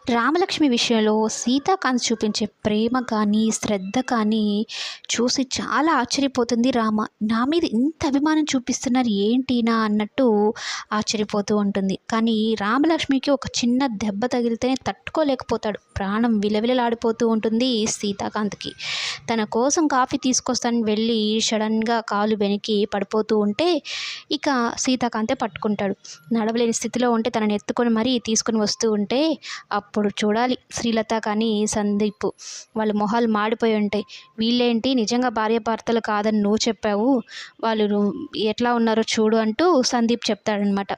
రామలక్ష్మి విషయంలో సీతాకాంత్ చూపించే ప్రేమ కానీ, శ్రద్ధ కానీ చూసి చాలా ఆశ్చర్యపోతుంది రామ. నా మీద ఇంత అభిమానం చూపిస్తున్నారు ఏంటీనా అన్నట్టు ఆశ్చర్యపోతూ ఉంటుంది. కానీ రామలక్ష్మికి ఒక చిన్న దెబ్బ తగిలితేనే తట్టుకోలేకపోతాడు. ప్రాణం విలవిలలాడిపోతూ ఉంటుంది సీతాకాంత్‌కి. తన కోసం కాఫీ తీసుకొస్తానని వెళ్ళి సడన్‌గా కాలు బెణికి పడిపోతూ ఉంటే ఇక సీతాకాంతే పట్టుకుంటాడు. నడవలేని స్థితిలో ఉంటే తనని ఎత్తుకొని మరీ తీసుకొని వస్తూ ఉంటే అప్పుడు చూడాలి శ్రీలత కానీ సందీప్ వాళ్ళ మొహాలు మాడిపోయి ఉంటాయి. వీళ్ళేంటి నిజంగా భార్యాభర్తలు కాదని నువ్వు చెప్పావు, వాళ్ళు ఎట్లా ఉన్నారో చూడు అంటూ సందీప్ చెప్తాడనమాట.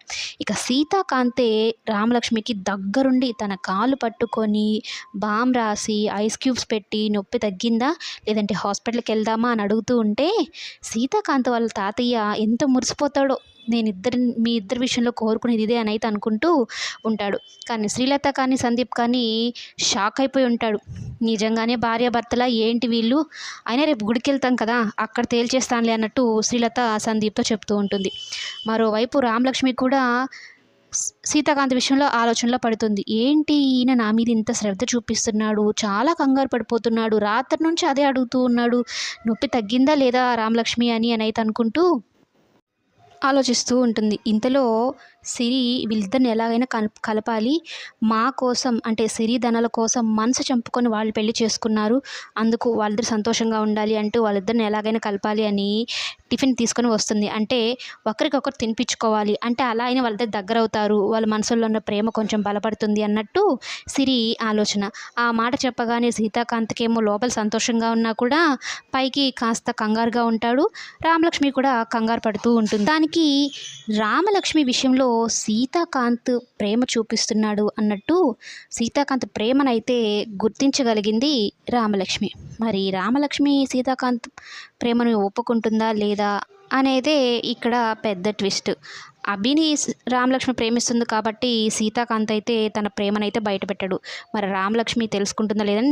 ఇక సీతాకాంతే రామలక్ష్మికి దగ్గరుండి తన కాలు పట్టుకొని బామ్ రాసి ఐస్ క్యూబ్స్ పెట్టి నొప్పి తగ్గిందా లేదంటే హాస్పిటల్కి వెళ్దామా అని అడుగుతూ ఉంటే సీతాకాంత్ వాళ్ళ తాతయ్య ఎంత మురిసిపోతాడో. మీ ఇద్దరి విషయంలో కోరుకునేది ఇదే అని అయితే అనుకుంటూ ఉంటాడు. కానీ శ్రీలత కానీ సందీప్ కానీ షాక్ అయిపోయి ఉంటాడు. నిజంగానే భార్యాభర్తలా ఏంటి వీళ్ళు, అయినా రేపు గుడికి వెళ్తాం కదా అక్కడ తేల్చేస్తానులే అన్నట్టు శ్రీలత సందీప్తో చెప్తూ ఉంటుంది. మరోవైపు రామలక్ష్మి కూడా సీతాకాంత్ విషయంలో ఆలోచనలో పడుతుంది. ఏంటి ఈయన నా మీద ఇంత శ్రద్ధ చూపిస్తున్నాడు, చాలా కంగారు పడిపోతున్నాడు, రాత్రి నుంచి అదే అడుగుతూ ఉన్నాడు, నొప్పి తగ్గిందా లేదా రామలక్ష్మి అని అయితే అనుకుంటూ ఆలోచిస్తూ ఉంటుంది. ఇంతలో సిరి వీళ్ళిద్దరిని ఎలాగైనా కలపాలి, మా కోసం అంటే సిరి ధనల కోసం మనసు చంపుకొని వాళ్ళు పెళ్లి చేసుకున్నారు, అందుకు వాళ్ళిద్దరు సంతోషంగా ఉండాలి అంటూ వాళ్ళిద్దరిని ఎలాగైనా కలపాలి అని టిఫిన్ తీసుకొని వస్తుంది. అంటే ఒకరికొకరు తినిపించుకోవాలి, అంటే అలా అయినా వాళ్ళిద్దరు దగ్గర అవుతారు, వాళ్ళ మనసులో ఉన్న ప్రేమ కొంచెం బలపడుతుంది అన్నట్టు సిరి ఆలోచన. ఆ మాట చెప్పగానే సీతాకాంత్కేమో లోపల సంతోషంగా ఉన్నా కూడా పైకి కాస్త కంగారుగా ఉంటాడు. రామలక్ష్మి కూడా కంగారు పడుతూ ఉంటుంది. దానికి రామలక్ష్మి విషయంలో సీతాకాంత్ ప్రేమ చూపిస్తున్నాడు అన్నట్టు సీతాకాంత్ ప్రేమనైతే గుర్తించగలిగింది రామలక్ష్మి. మరి రామలక్ష్మి సీతాకాంత్ ప్రేమను ఒప్పుకుంటుందా లేదా అనేదే ఇక్కడ పెద్ద ట్విస్ట్. అభిని రామలక్ష్మి ప్రేమిస్తుంది కాబట్టి సీతాకాంత్ అయితే తన ప్రేమనైతే బయటపెట్టాడు. మరి రామలక్ష్మి తెలుసుకుంటుందా లేదని